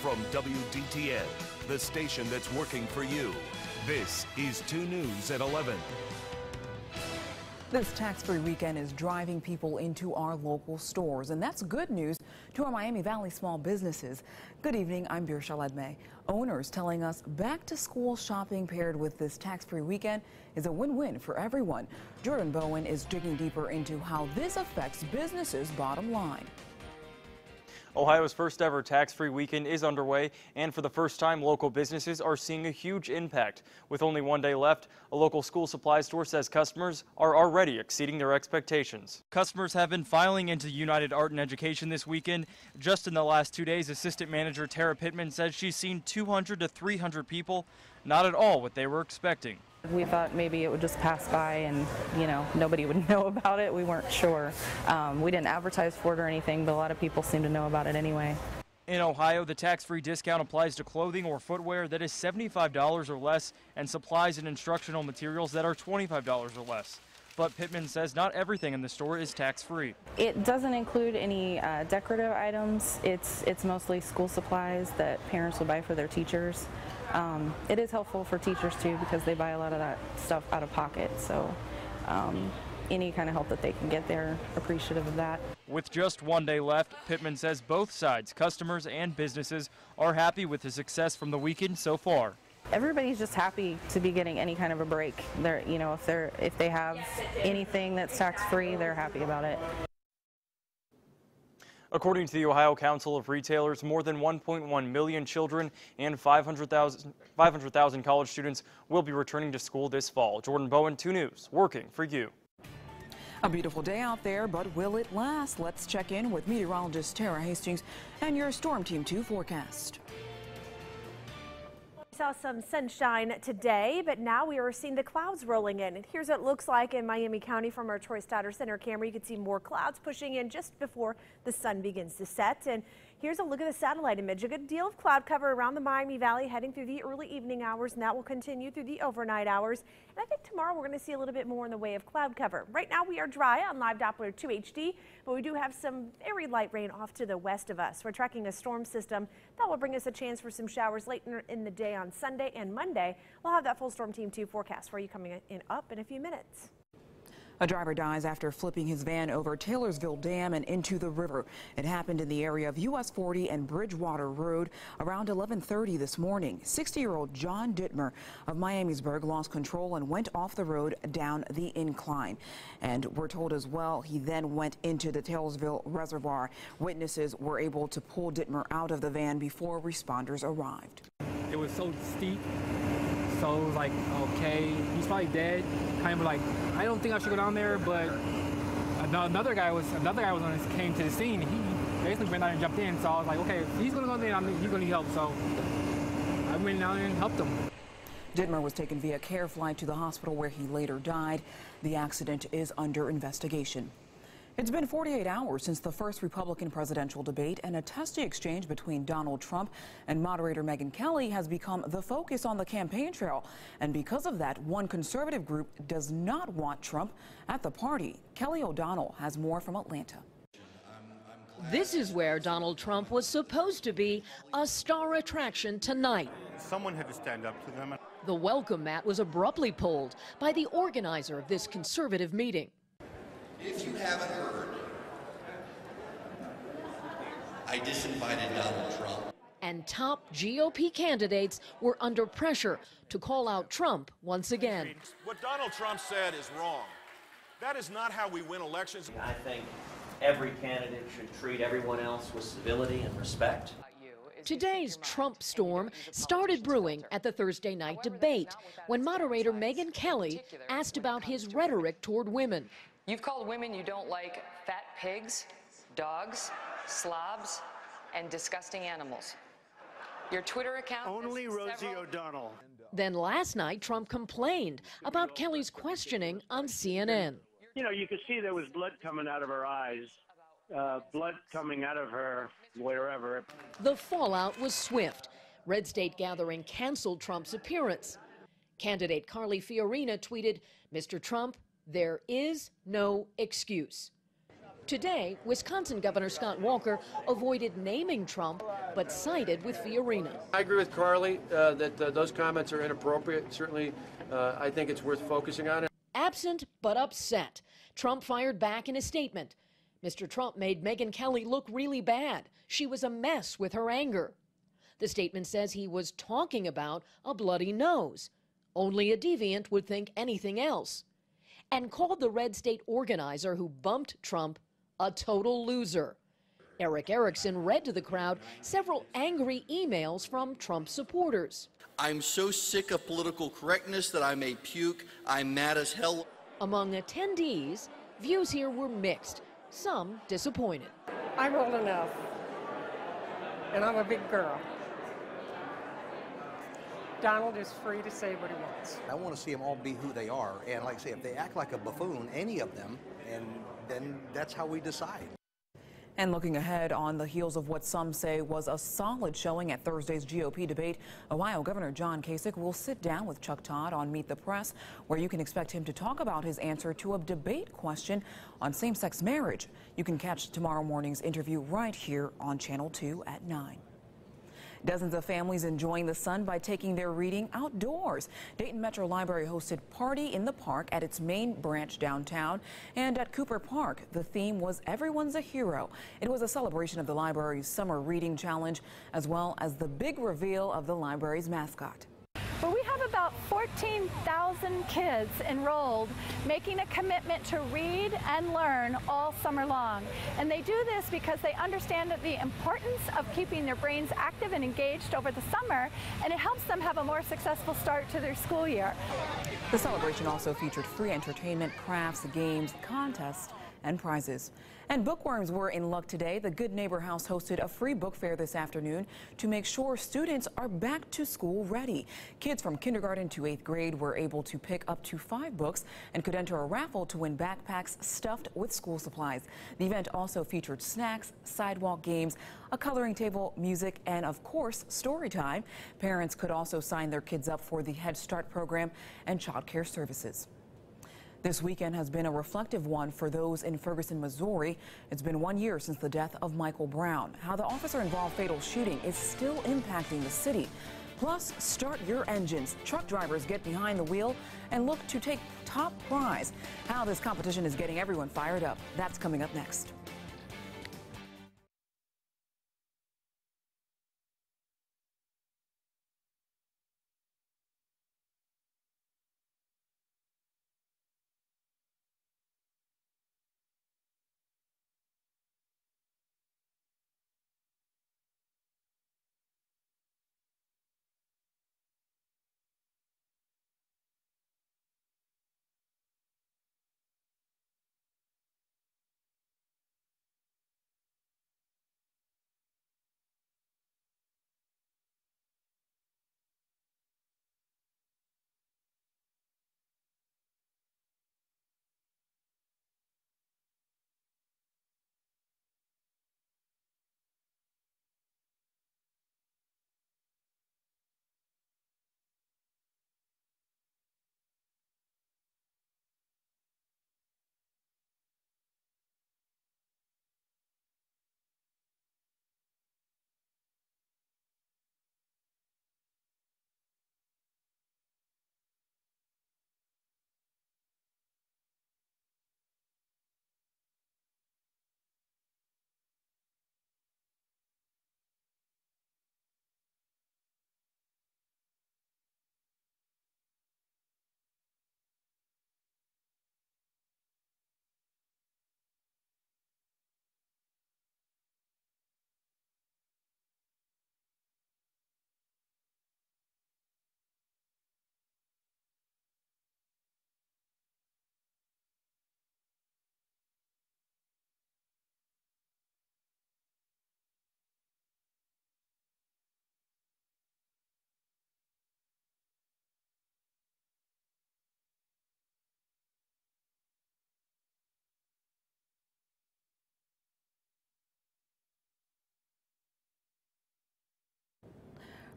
from WDTN, the station that's working for you. This is 2 News at 11. This tax-free weekend is driving people into our local stores, and that's good news to our Miami Valley small businesses. Good evening, I'm Birsha Ledme. Owners telling us back-to-school shopping paired with this tax-free weekend is a win-win for everyone. Jordan Bowen is digging deeper into how this affects businesses' bottom line. Ohio's first ever tax-free weekend is underway, and for the first time, local businesses are seeing a huge impact. With only 1 day left, a local school supply store says customers are already exceeding their expectations. Customers have been filing into United Art and Education this weekend. Just in the last 2 days, assistant manager Tara Pittman says she's seen 200 to 300 people, not at all what they were expecting. We thought maybe it would just pass by and, nobody would know about it. We weren't sure. We didn't advertise for it or anything, but a lot of people seem to know about it anyway. In Ohio, the tax-free discount applies to clothing or footwear that is $75 or less and supplies and instructional materials that are $25 or less. But Pittman says not everything in the store is tax-free. It doesn't include any decorative items. It's mostly school supplies that parents would buy for their teachers. It is helpful for teachers too because they buy a lot of that stuff out of pocket. So any kind of help that they can get, they're appreciative of that. With just 1 day left, Pittman says both sides, customers and businesses, are happy with the success from the weekend so far. Everybody's just happy to be getting any kind of a break. If they have anything that's tax-free, they're happy about it. According to the Ohio Council of Retailers, more than 1.1 million children and 500,000 college students will be returning to school this fall. Jordan Bowen, 2 News, working for you. A beautiful day out there, but will it last? Let's check in with meteorologist Tara Hastings and your Storm Team 2 forecast. We saw some sunshine today, but now we are seeing the clouds rolling in. And here's what it looks like in Miami County from our Troy Stoddard Center camera. You can see more clouds pushing in just before the sun begins to set. And here's a look at the satellite image. A good deal of cloud cover around the Miami Valley heading through the early evening hours, and that will continue through the overnight hours. And I think tomorrow we're going to see a little bit more in the way of cloud cover. Right now we are dry on Live Doppler 2 HD, but we do have some very light rain off to the west of us. We're tracking a storm system that will bring us a chance for some showers late in the day on Sunday and Monday. We'll have that full Storm Team 2 forecast for you coming in a few minutes. A driver dies after flipping his van over Taylorsville Dam and into the river. It happened in the area of US 40 and Bridgewater Road around 11:30 this morning. 60-year-old John Dittmer of Miamisburg lost control and went off the road down the incline. And we're told as well he then went into the Taylorsville Reservoir. Witnesses were able to pull Dittmer out of the van before responders arrived. It was so steep. So it was like, okay, he's probably dead. Kind of like, I don't think I should go down there, but another guy was when he came to the scene. He basically went down and jumped in. So I was like, okay, if he's gonna go there, he's gonna need help. So I went down and helped him. Dittmer was taken via care flight to the hospital where he later died. The accident is under investigation. It's been 48 hours since the first Republican presidential debate, and a testy exchange between Donald Trump and moderator Megyn Kelly has become the focus on the campaign trail. And because of that, one conservative group does not want Trump at the party. Kelly O'Donnell has more from Atlanta. This is where Donald Trump was supposed to be a star attraction tonight. Someone had to stand up to them. The welcome mat was abruptly pulled by the organizer of this conservative meeting. If you haven't heard, I disinvited Donald Trump. And top GOP candidates were under pressure to call out Trump once again. What Donald Trump said is wrong. That is not how we win elections. I think every candidate should treat everyone else with civility and respect. Today's Trump storm started brewing at the Thursday night debate when moderator Megyn Kelly asked about his rhetoric toward women. You've called women you don't like fat pigs, dogs, slobs, and disgusting animals. Your Twitter account... Only Rosie O'Donnell. Then last night, Trump complained about Kelly's questioning on CNN. You know, you could see there was blood coming out of her eyes, blood coming out of her wherever. The fallout was swift. Red State Gathering canceled Trump's appearance. Candidate Carly Fiorina tweeted, "Mr. Trump, there is no excuse." Today, Wisconsin Governor Scott Walker avoided naming Trump, but sided with Fiorina. I agree with Carly that those comments are inappropriate. Certainly, I think it's worth focusing on it. Absent but upset, Trump fired back in a statement. Mr. Trump made Megyn Kelly look really bad. She was a mess with her anger. The statement says he was talking about a bloody nose. Only a deviant would think anything else. And called the red state organizer who bumped Trump a total loser. Eric Erickson read to the crowd several angry emails from Trump supporters. I'm so sick of political correctness that I may puke. I'm mad as hell. Among attendees, views here were mixed, some disappointed. I'm old enough, and I'm a big girl. Donald is free to say what he wants. I want to see them all be who they are, and like I say, if they act like a buffoon, any of them, and then that's how we decide. And looking ahead on the heels of what some say was a solid showing at Thursday's GOP debate, Ohio Governor John Kasich will sit down with Chuck Todd on Meet the Press, where you can expect him to talk about his answer to a debate question on same-sex marriage. You can catch tomorrow morning's interview right here on Channel 2 at 9. Dozens of families enjoying the sun by taking their reading outdoors. Dayton Metro Library hosted Party in the Park at its main branch downtown. And at Cooper Park, the theme was Everyone's a Hero. It was a celebration of the library's summer reading challenge, as well as the big reveal of the library's mascot. Well, we have about 14,000 kids enrolled, making a commitment to read and learn all summer long. And they do this because they understand the importance of keeping their brains active and engaged over the summer, and it helps them have a more successful start to their school year. The celebration also featured free entertainment, crafts, games, contests, and prizes. And bookworms were in luck today. The Good Neighbor House hosted a free book fair this afternoon to make sure students are back to school ready. Kids from kindergarten to 8th grade were able to pick up to 5 books and could enter a raffle to win backpacks stuffed with school supplies. The event also featured snacks, sidewalk games, a coloring table, music, and of course, story time. Parents could also sign their kids up for the Head Start program and child care services. This weekend has been a reflective one for those in Ferguson, Missouri. It's been 1 year since the death of Michael Brown. How the officer-involved fatal shooting is still impacting the city. Plus, start your engines. Truck drivers get behind the wheel and look to take top prize. How this competition is getting everyone fired up. That's coming up next.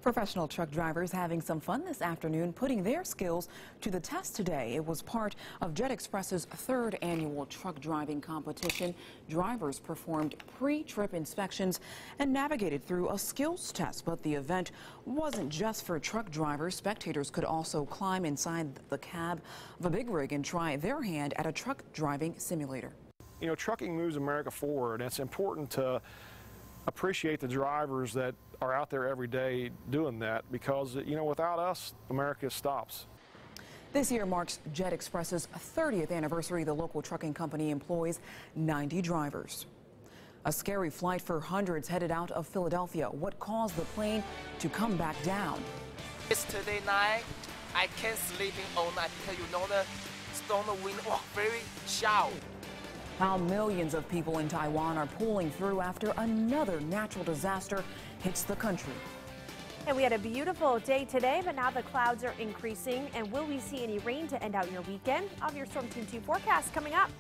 Professional truck drivers having some fun this afternoon, putting their skills to the test today. It was part of Jet Express's third annual truck driving competition. Drivers performed pre-trip inspections and navigated through a skills test. But the event wasn't just for truck drivers. Spectators could also climb inside the cab of a big rig and try their hand at a truck driving simulator. You know, trucking moves America forward, and it's important to appreciate the drivers that are out there every day doing that, because, you know, without us, America stops. This year marks Jet Express's 30th anniversary. The local trucking company employs 90 drivers. A scary flight for hundreds headed out of Philadelphia. What caused the plane to come back down? Yesterday night, I can't sleep all night because, you know, the storm wind was very sharp. While millions of people in Taiwan are pulling through after another natural disaster hits the country. And we had a beautiful day today, but now the clouds are increasing. And will we see any rain to end out your weekend? I'll have your Storm Team 2 forecast coming up.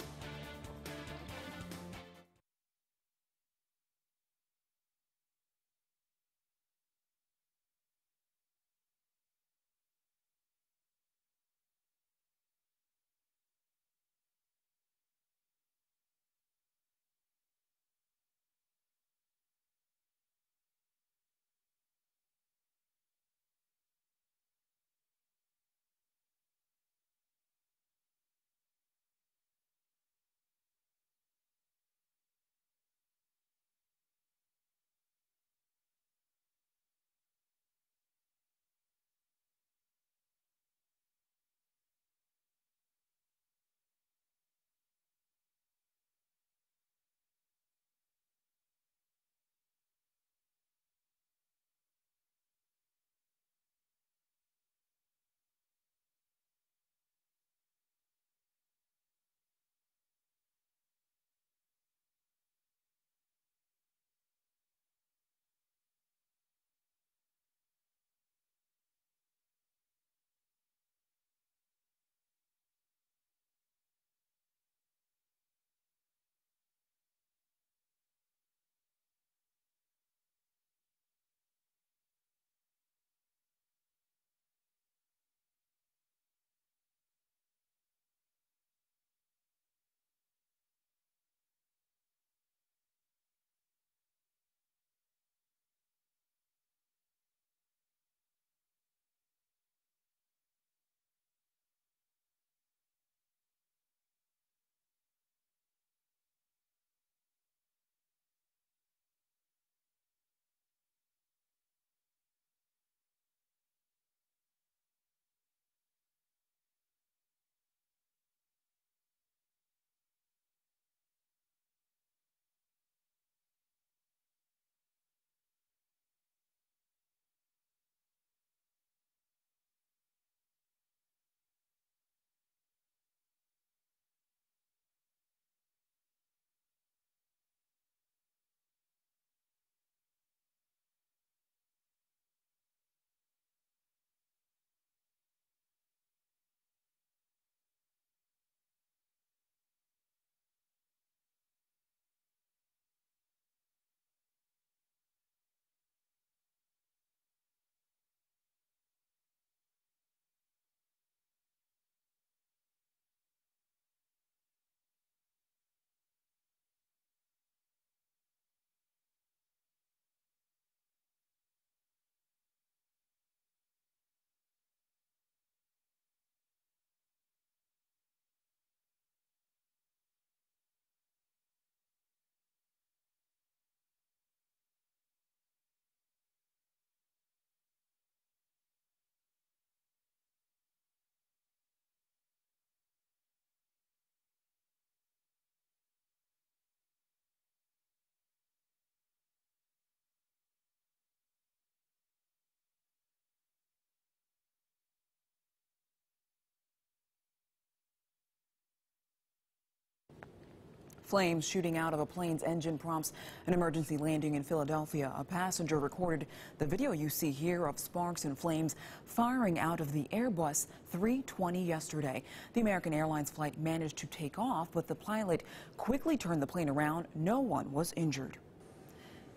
Flames shooting out of a plane's engine prompts an emergency landing in Philadelphia. A passenger recorded the video you see here of sparks and flames firing out of the Airbus 320 yesterday. The American Airlines flight managed to take off, but the pilot quickly turned the plane around. No one was injured.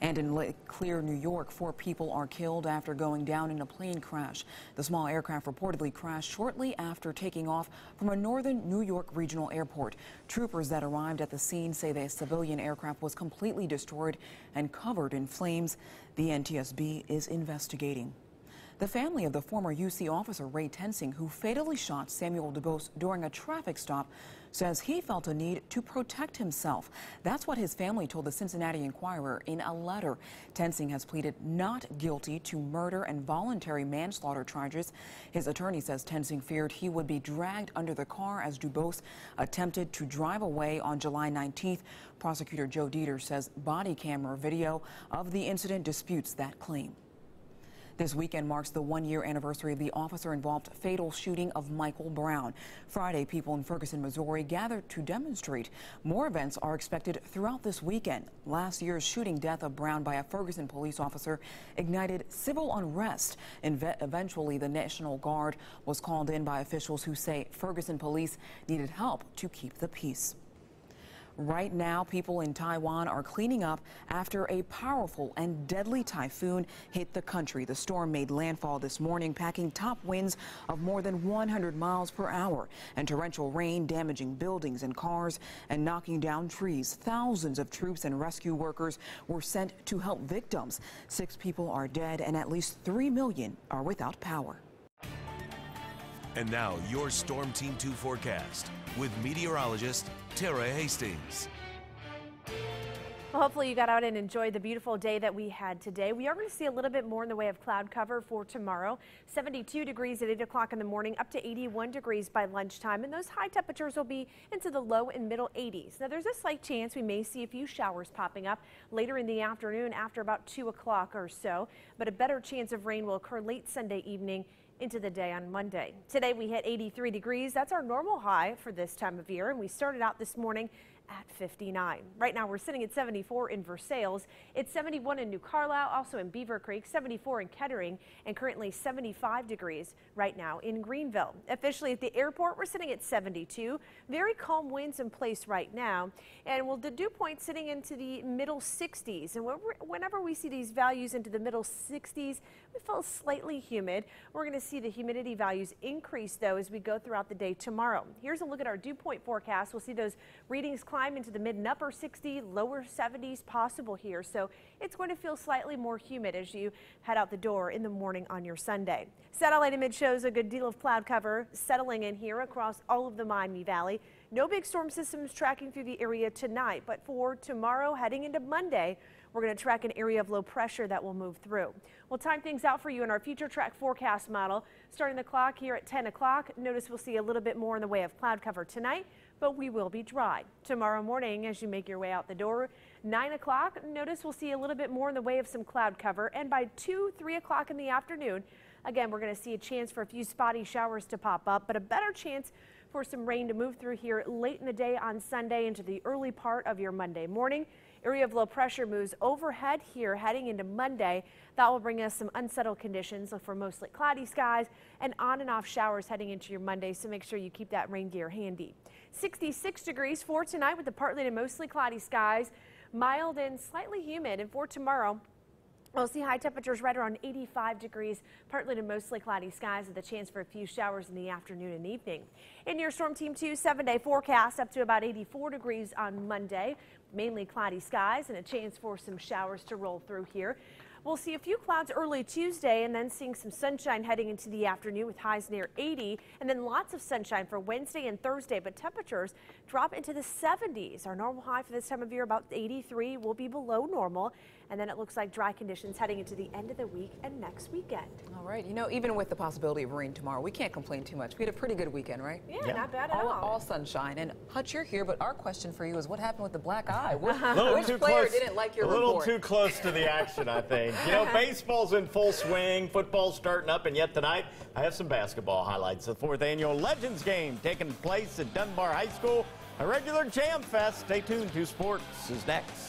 And in Lake Clear, New York, 4 people are killed after going down in a plane crash. The small aircraft reportedly crashed shortly after taking off from a northern New York regional airport. Troopers that arrived at the scene say the civilian aircraft was completely destroyed and covered in flames. The NTSB is investigating. The family of the former UC officer Ray Tensing, who fatally shot Samuel DuBose during a traffic stop, says he felt a need to protect himself. That's what his family told the Cincinnati Enquirer in a letter. Tensing has pleaded not guilty to murder and voluntary manslaughter charges. His attorney says Tensing feared he would be dragged under the car as DuBose attempted to drive away on July 19th. Prosecutor Joe Dieter says body camera video of the incident disputes that claim. This weekend marks the 1-year anniversary of the officer-involved fatal shooting of Michael Brown. Friday, people in Ferguson, Missouri gathered to demonstrate. More events are expected throughout this weekend. Last year's shooting death of Brown by a Ferguson police officer ignited civil unrest. Eventually, the National Guard was called in by officials who say Ferguson police needed help to keep the peace. Right now, people in Taiwan are cleaning up after a powerful and deadly typhoon hit the country. The storm made landfall this morning, packing top winds of more than 100 miles per hour and torrential rain damaging buildings and cars and knocking down trees. Thousands of troops and rescue workers were sent to help victims. 6 people are dead and at least 3 million are without power. And now your Storm Team 2 forecast with meteorologist Tara Hastings. Well, hopefully you got out and enjoyed the beautiful day that we had today. We are going to see a little bit more in the way of cloud cover for tomorrow. 72 degrees at 8 o'clock in the morning, up to 81 degrees by lunchtime. And those high temperatures will be into the low and middle 80s. Now, there's a slight chance we may see a few showers popping up later in the afternoon after about 2 o'clock or so. But a better chance of rain will occur late Sunday evening into the day on Monday. Today we hit 83 degrees. That's our normal high for this time of year, and we started out this morning at 59. Right now we're sitting at 74 in Versailles. It's 71 in New Carlisle, also in Beaver Creek, 74 in Kettering, and currently 75 degrees right now in Greenville. Officially at the airport, we're sitting at 72. Very calm winds in place right now, and the dew point sitting into the middle 60s. And whenever we see these values into the middle 60s, we feel slightly humid. We're going to see the humidity values increase, though, as we go throughout the day tomorrow. Here's a look at our dew point forecast. We'll see those readings climb into the mid and upper 60s, lower 70s possible here. So it's going to feel slightly more humid as you head out the door in the morning on your Sunday. Satellite image shows a good deal of cloud cover settling in here across all of the Miami Valley. No big storm systems tracking through the area tonight, but for tomorrow heading into Monday, we're going to track an area of low pressure that will move through. We'll time things out for you in our future track forecast model. Starting the clock here at 10 o'clock, notice we'll see a little bit more in the way of cloud cover tonight, but we will be dry. Tomorrow morning, as you make your way out the door, 9 o'clock, notice we'll see a little bit more in the way of some cloud cover. And by 2, 3 o'clock in the afternoon, again, we're going to see a chance for a few spotty showers to pop up, but a better chance for some rain to move through here late in the day on Sunday into the early part of your Monday morning. Area of low pressure moves overhead here heading into Monday. That will bring us some unsettled conditions for mostly cloudy skies and on and off showers heading into your Monday, so make sure you keep that rain gear handy. 66 degrees for tonight with the partly to mostly cloudy skies, mild and slightly humid. And for tomorrow, we'll see high temperatures right around 85 degrees, partly to mostly cloudy skies with a chance for a few showers in the afternoon and evening. In your Storm Team 2 7-day forecast, up to about 84 degrees on Monday, mainly cloudy skies and a chance for some showers to roll through here. We'll see a few clouds early Tuesday and then seeing some sunshine heading into the afternoon with highs near 80, and then lots of sunshine for Wednesday and Thursday, but temperatures drop into the 70s. Our normal high for this time of year, about 83, will be below normal. And then it looks like dry conditions heading into the end of the week and next weekend. All right. You know, even with the possibility of rain tomorrow, we can't complain too much. We had a pretty good weekend, right? Yeah. Not bad at all. All sunshine. And Hutch, you're here, but our question for you is what happened with the black eye? Which player didn't like your report? A little too close to the action, I think. You know, baseball's in full swing, football's starting up, and yet tonight I have some basketball highlights. The 4th annual Legends game taking place at Dunbar High School. A regular jam fest. Stay tuned. 2 Sports is next.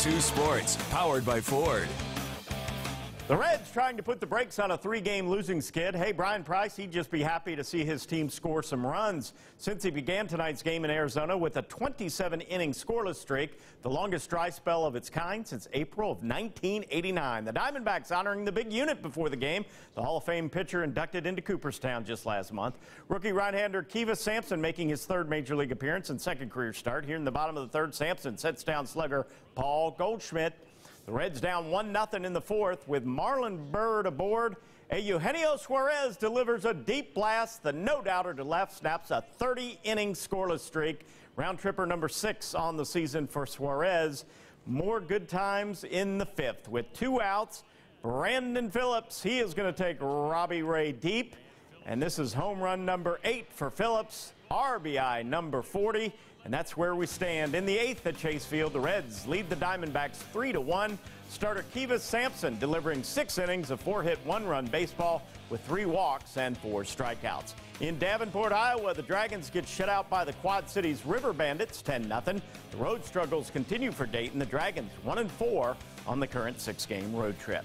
2 Sports, powered by Ford. The Reds trying to put the brakes on a 3-game losing skid. Hey, Brian Price, he'd just be happy to see his team score some runs since he began tonight's game in Arizona with a 27-inning scoreless streak, the longest dry spell of its kind since April of 1989. The Diamondbacks honoring the big unit before the game. The Hall of Fame pitcher inducted into Cooperstown just last month. Rookie right-hander Kiva Sampson making his 3rd Major League appearance and 2nd career start. Here in the bottom of the 3rd, Sampson sets down slugger Paul Goldschmidt. The Reds down 1-0 in the 4th with Marlon Byrd aboard. Eugenio Suarez delivers a deep blast. The no-doubter to left snaps a 30-inning scoreless streak. Round tripper number 6 on the season for Suarez. More good times in the 5th with 2 outs. Brandon Phillips, he is going to take Robbie Ray deep. And this is home run number 8 for Phillips, RBI number 40. And that's where we stand. In the 8th at Chase Field, the Reds lead the Diamondbacks 3-1. Starter Kiva Sampson delivering 6 innings of 4-hit, 1-run baseball with 3 walks and 4 strikeouts. In Davenport, Iowa, the Dragons get shut out by the Quad Cities River Bandits 10-0. The road struggles continue for Dayton. The Dragons 1-4 on the current 6-game road trip.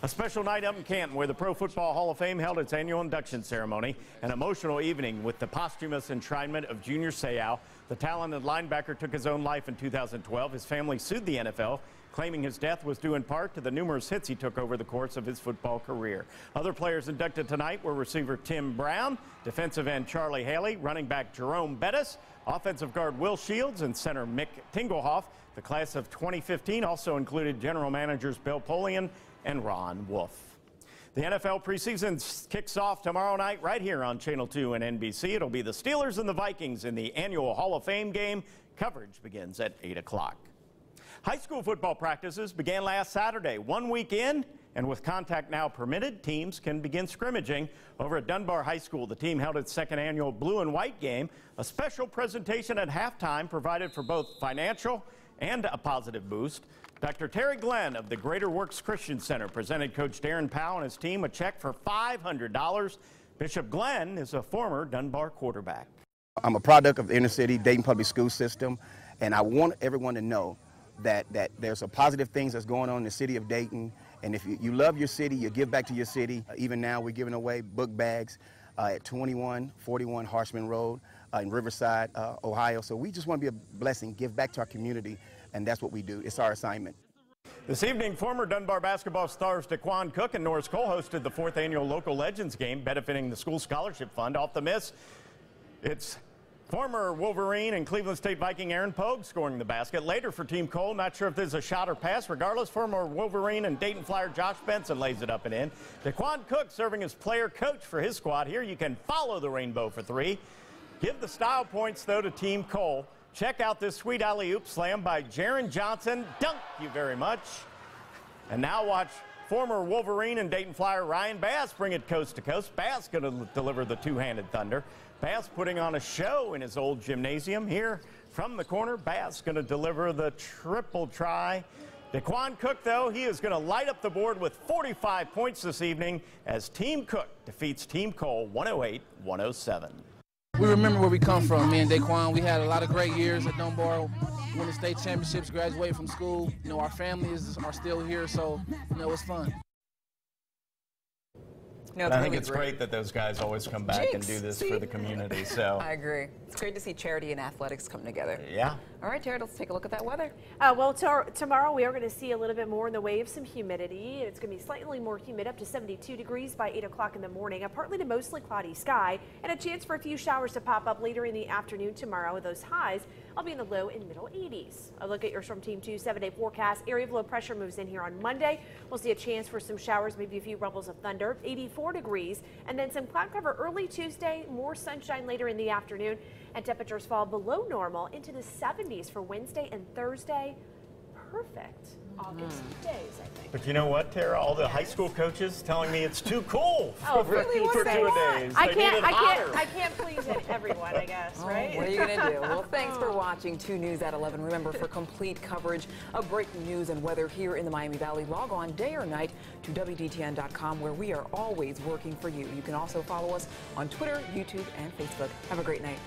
A special night up in Canton where the Pro Football Hall of Fame held its annual induction ceremony. An emotional evening with the posthumous enshrinement of Junior Seau. The talented linebacker took his own life in 2012. His family sued the NFL, claiming his death was due in part to the numerous hits he took over the course of his football career. Other players inducted tonight were receiver Tim Brown, defensive end Charlie Haley, running back Jerome Bettis, offensive guard Will Shields, and center Mick Tingelhoff. The class of 2015 also included general managers Bill Polian and Ron Wolf. The NFL preseason kicks off tomorrow night right here on Channel 2 and NBC. It'll be the Steelers and the Vikings in the annual Hall of Fame game. Coverage begins at 8 o'clock. High school football practices began last Saturday. 1 week in, and with contact now permitted, teams can begin scrimmaging over at Dunbar High School. The team held its 2nd annual blue and white game. A special presentation at halftime provided for both financial and a positive boost. Dr. Terry Glenn of the Greater Works Christian Center presented Coach Darren Powell and his team a check for $500. Bishop Glenn is a former Dunbar quarterback. I'm a product of the inner city Dayton Public School System, and I want everyone to know that there's a positive things that's going on in the city of Dayton. And if you love your city, you give back to your city. Even now, we're giving away book bags at 2141 Harshman Road in Riverside, Ohio. So we just want to be a blessing, give back to our community. And that's what we do. It's our assignment. This evening, former Dunbar basketball stars Daquan Cook and Norris Cole hosted the 4th annual Local Legends game, benefiting the school scholarship fund. Off the miss, it's former Wolverine and Cleveland State Viking Aaron Pogue scoring the basket. Later for Team Cole, not sure if there's a shot or pass. Regardless, former Wolverine and Dayton Flyer Josh Benson lays it up and in. Daquan Cook serving as player coach for his squad. Here you can follow the Rainbow for 3. Give the style points, though, to Team Cole. Check out this sweet alley-oop slam by Jaron Johnson. Dunk you very much. And now watch former Wolverine and Dayton Flyer Ryan Bass bring it coast to coast. Bass going to deliver the two-handed thunder. Bass putting on a show in his old gymnasium. Here from the corner, Bass going to deliver the triple try. Daquan Cook, though, he is going to light up the board with 45 points this evening as Team Cook defeats Team Cole 108-107. We remember where we come from. Me and Daquan, we had a lot of great years at Dunbar, winning state championships, graduating from school. You know, our families are still here, so, you know, it's fun. No, I think it's great that those guys always come back and do this for the community. So I agree. It's great to see charity and athletics come together. Yeah. All right, Jared, let's take a look at that weather. Well, tomorrow we are going to see a little bit more in the way of some humidity. It's going to be slightly more humid, up to 72 degrees by 8 o'clock in the morning. A partly to mostly cloudy sky, and a chance for a few showers to pop up later in the afternoon tomorrow. With those highs, I'll be in the low and middle 80s. A look at your Storm Team 2 7-day forecast. Area of low pressure moves in here on Monday. We'll see a chance for some showers, maybe a few rumbles of thunder. 84 degrees, and then some cloud cover early Tuesday. More sunshine later in the afternoon, and temperatures fall below normal into the 70s for Wednesday and Thursday. Perfect August days, I think. But you know what, Tara? All the high school coaches telling me it's too cool for two-a-days. I can't please everyone, I guess, right? What are you going to do? Well, thanks for watching 2 News at 11. Remember, for complete coverage of breaking news and weather here in the Miami Valley, log on day or night to WDTN.com, where we are always working for you. You can also follow us on Twitter, YouTube, and Facebook. Have a great night.